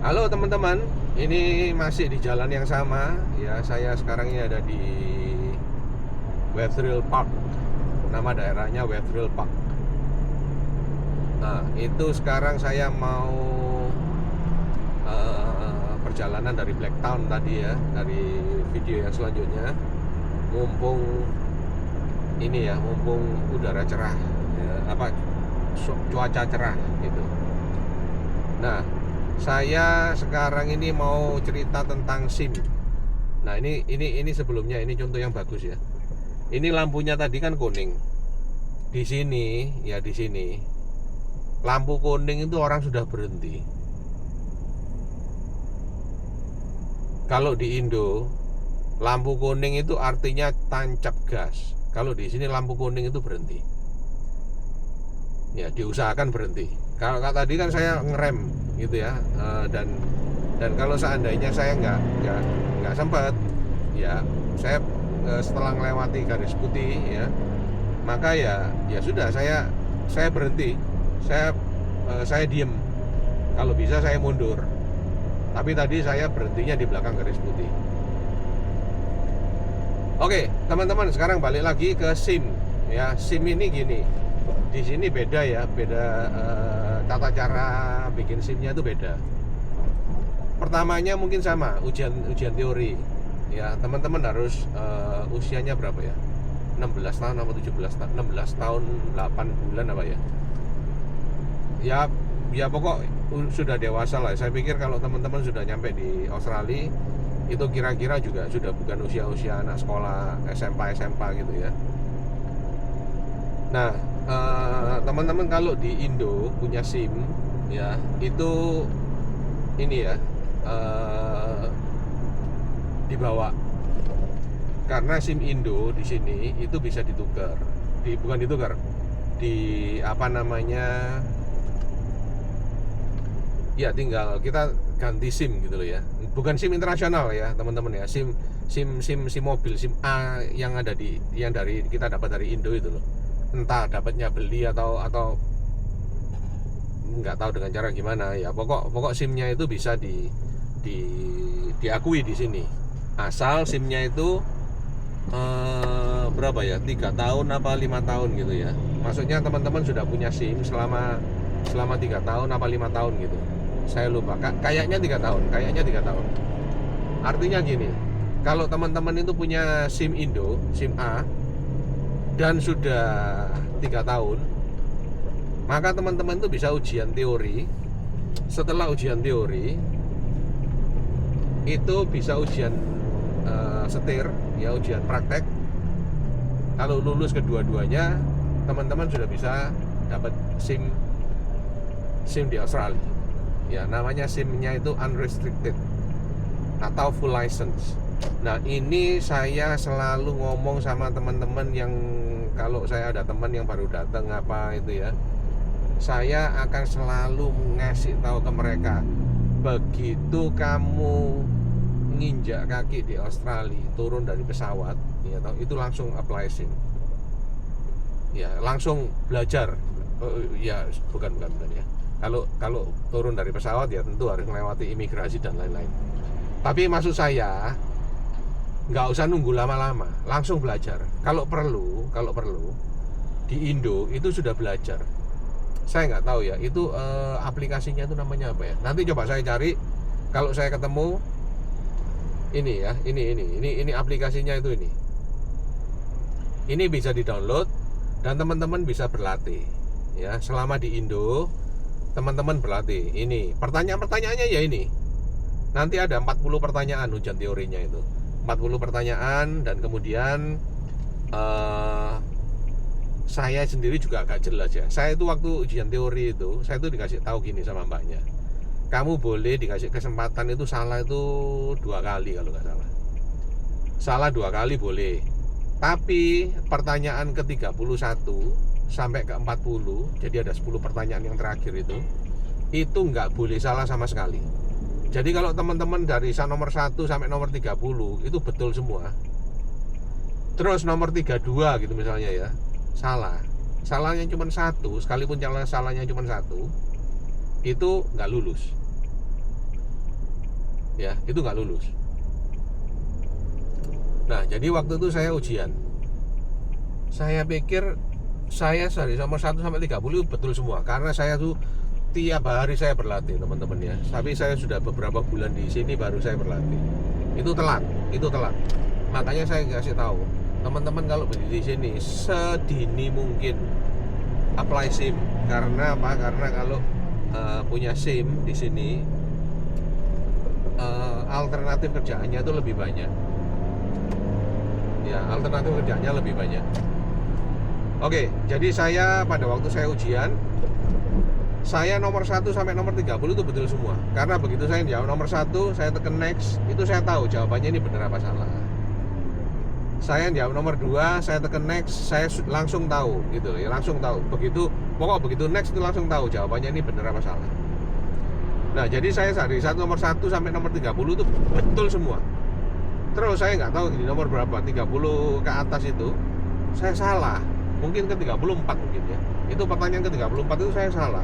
Halo teman-teman, ini masih di jalan yang sama ya. Saya sekarang ini ada di Wetherill Park. Nama daerahnya Wetherill Park. Nah, itu sekarang saya mau perjalanan dari Blacktown tadi ya, dari video yang selanjutnya. Mumpung ini ya, mumpung udara cerah, ya, cuaca cerah gitu. Nah, saya sekarang ini mau cerita tentang SIM. Nah, ini sebelumnya, ini contoh yang bagus ya. Ini lampunya tadi kan kuning. Di sini ya, di sini lampu kuning itu orang sudah berhenti. Kalau di Indo, lampu kuning itu artinya tancap gas. Kalau di sini lampu kuning itu berhenti. Ya, diusahakan berhenti. Kalau tadi kan saya ngerem gitu ya, dan kalau seandainya saya nggak sempat, ya saya setelah melewati garis putih ya, maka ya sudah, saya berhenti, saya diem. Kalau bisa saya mundur, tapi tadi saya berhentinya di belakang garis putih. Oke teman-teman, sekarang balik lagi ke SIM ya. SIM ini gini, di sini beda ya, beda tata cara bikin SIM-nya itu beda. Pertamanya mungkin sama, ujian teori ya. Teman-teman harus usianya berapa ya, 16 tahun atau 17 tahun, 16 tahun 8 bulan apa ya, ya pokok sudah dewasa lah. Saya pikir kalau teman-teman sudah nyampe di Australia, itu kira-kira juga sudah bukan usia-usia anak sekolah SMP gitu ya. Nah, teman-teman kalau di Indo punya SIM ya, itu ini ya, dibawa, karena SIM Indo di sini itu bisa ditukar, bukan ditukar, di apa namanya, ya tinggal kita ganti SIM gitu loh ya. Bukan SIM internasional ya teman-teman ya, SIM mobil, SIM A yang dari kita dapat dari Indo itu loh. Entah dapatnya beli atau nggak tahu dengan cara gimana ya. Pokok SIM-nya itu bisa diakui di sini, asal SIM-nya itu berapa ya, 3 tahun apa 5 tahun gitu ya. Maksudnya teman-teman sudah punya SIM selama 3 tahun apa 5 tahun gitu. Saya lupa, kayaknya 3 tahun, Artinya gini, kalau teman-teman itu punya SIM Indo, SIM A, dan sudah 3 tahun, maka teman-teman itu bisa ujian teori. Setelah ujian teori itu bisa ujian setir ya, ujian praktek. Kalau lulus kedua-duanya, teman-teman sudah bisa dapat SIM di Australia ya. Namanya SIM-nya itu unrestricted atau full license. Nah, ini saya selalu ngomong sama teman-teman yang, kalau saya ada teman yang baru datang apa itu ya, saya akan selalu ngasih tahu ke mereka, begitu kamu nginjak kaki di Australia, turun dari pesawat ya, itu langsung apply SIM ya, langsung belajar. Ya bukan ya, kalau turun dari pesawat ya tentu harus melewati imigrasi dan lain-lain. Tapi maksud saya, nggak usah nunggu lama-lama, langsung belajar. Kalau perlu di Indo itu sudah belajar. Saya nggak tahu ya itu aplikasinya itu namanya apa ya. Nanti coba saya cari, kalau saya ketemu. Ini ya, ini aplikasinya itu ini bisa di-download dan teman-teman bisa berlatih ya. Selama di Indo teman-teman berlatih. Ini pertanyaan-pertanyaannya ya, ini nanti ada 40 pertanyaan ujian teorinya itu, 40 pertanyaan. Dan kemudian saya sendiri juga agak jelas ya. Saya itu waktu ujian teori itu, saya itu dikasih tahu gini sama mbaknya, kamu boleh dikasih kesempatan itu salah itu 2 kali kalau nggak salah. Salah 2 kali boleh. Tapi pertanyaan ke-31 sampai ke-40, jadi ada 10 pertanyaan yang terakhir itu nggak boleh salah sama sekali. Jadi kalau teman-teman dari nomor 1 sampai nomor 30 itu betul semua, terus nomor 32 gitu misalnya ya, salahnya cuma 1, sekalipun salahnya cuma 1, itu nggak lulus. ya itu nggak lulus. Nah jadi waktu itu saya ujian, saya pikir saya dari nomor 1 sampai 30 betul semua, karena saya tuh tiap hari saya berlatih teman-teman ya. Tapi saya sudah beberapa bulan di sini baru saya berlatih. Itu telat. Makanya saya kasih tahu teman-teman, kalau di sini sedini mungkin apply SIM. Karena apa? Karena kalau punya SIM di sini alternatif kerjaannya itu lebih banyak. Ya, alternatif kerjaannya lebih banyak. Oke, jadi saya pada waktu saya ujian, saya nomor 1 sampai nomor 30 itu betul semua. Karena begitu saya jawab nomor 1, saya tekan next, itu saya tahu jawabannya ini benar apa salah. Saya jawab nomor 2, saya tekan next, saya langsung tahu gitu ya, langsung tahu. Begitu next itu langsung tahu jawabannya ini benar apa salah. Nah, jadi saya dari nomor 1 sampai nomor 30 itu betul semua. Terus saya nggak tahu di nomor berapa, 30 ke atas itu saya salah. Mungkin ke 34 mungkin ya. Itu pertanyaan ke 34 itu saya salah.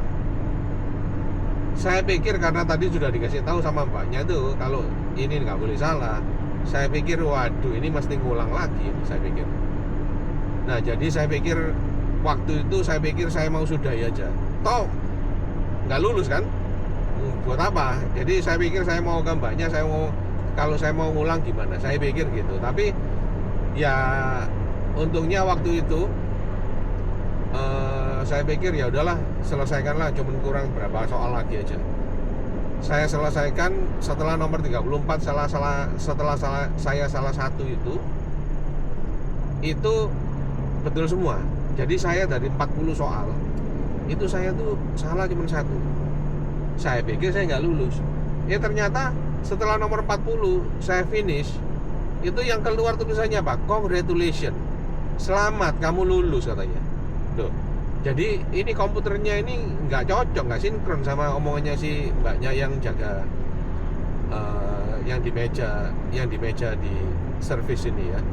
Saya pikir karena tadi sudah dikasih tahu sama mbaknya itu kalau ini nggak boleh salah. Saya pikir waduh ini mesti ngulang lagi, saya pikir. Nah jadi saya pikir waktu itu saya mau sudahi aja. Toh nggak lulus kan? Buat apa? Jadi saya pikir saya mau ke mbaknya, kalau saya mau ngulang gimana? Saya pikir gitu. Tapi ya untungnya waktu itu saya pikir ya udahlah, selesaikanlah, cuma kurang berapa soal lagi aja. Saya selesaikan setelah nomor 34 setelah saya salah satu itu betul semua. Jadi saya dari 40 soal itu saya tuh salah cuma 1. Saya pikir saya nggak lulus. Ya ternyata setelah nomor 40 saya finish, itu yang keluar tulisannya apa? Congratulations, selamat kamu lulus katanya. Loh, jadi ini komputernya ini nggak cocok, nggak sinkron sama omongannya si mbaknya yang jaga yang di meja di servis ini ya.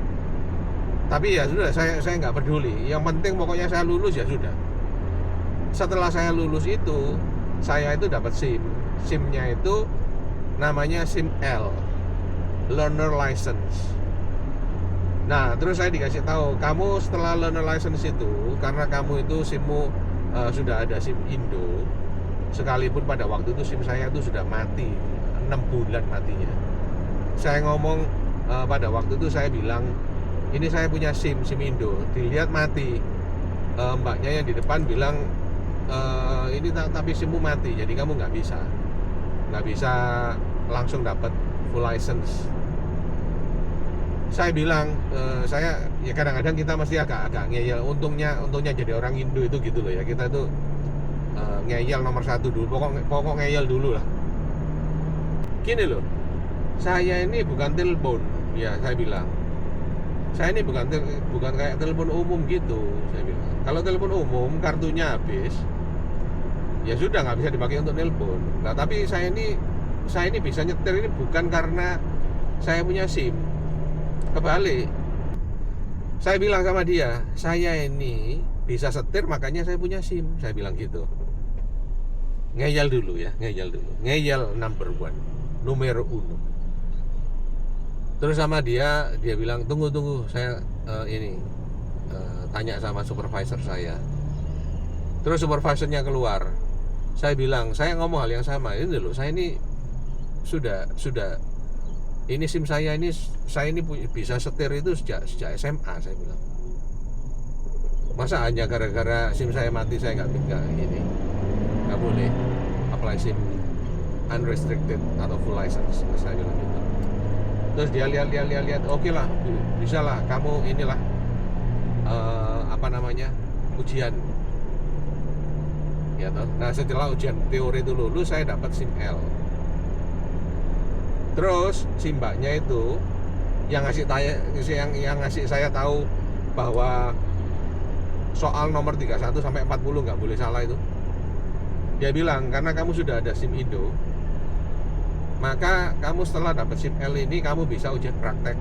Tapi ya sudah, saya nggak peduli. Yang penting pokoknya saya lulus ya sudah. Setelah saya lulus itu, saya itu dapat SIM. SIM-nya itu namanya SIM L, Learner License. Nah, terus saya dikasih tahu, kamu setelah learner license itu, karena kamu itu SIM-mu sudah ada SIM Indo, sekalipun pada waktu itu SIM saya itu sudah mati, 6 bulan matinya. Saya ngomong pada waktu itu saya bilang, ini saya punya SIM Indo, dilihat mati. Mbaknya yang di depan bilang, ini tapi SIM-mu mati, jadi kamu nggak bisa langsung dapat full license. Saya bilang, saya ya kadang-kadang kita mesti agak ngeyel. Untungnya jadi orang Indo itu gitu loh ya, kita itu ngeyel nomor 1 dulu, pokok ngeyel dulu lah. Gini loh, saya ini bukan telepon ya, saya bilang saya ini bukan kayak telepon umum gitu, saya bilang. Kalau telepon umum kartunya habis, ya sudah nggak bisa dipakai untuk telepon. Nah tapi saya ini bisa nyetir ini bukan karena saya punya SIM. Kebalik, saya bilang sama dia, saya ini bisa setir makanya saya punya SIM, saya bilang gitu. Ngeyel dulu ya, ngeyel number 1, numero 1. Terus sama dia bilang tunggu, saya tanya sama supervisor saya. Terus supervisornya keluar, saya bilang, saya ngomong hal yang sama, ini loh, saya ini sudah ini SIM saya ini bisa setir itu sejak SMA, saya bilang. Masa hanya gara-gara SIM saya mati saya nggak boleh apply SIM unrestricted atau full license, saya bilang gitu. Terus dia lihat, oke lah, bisa lah, kamu inilah ujian ya toh. Nah setelah ujian teori itu lulus, saya dapat SIM L. Terus si mbaknya itu yang ngasih saya tahu bahwa soal nomor 31 sampai 40 nggak boleh salah itu. Dia bilang, karena kamu sudah ada SIM Indo, maka kamu setelah dapat SIM L ini kamu bisa ujian praktek.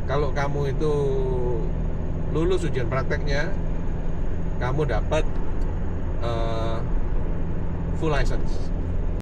Kalau kamu itu lulus ujian prakteknya, kamu dapat full license.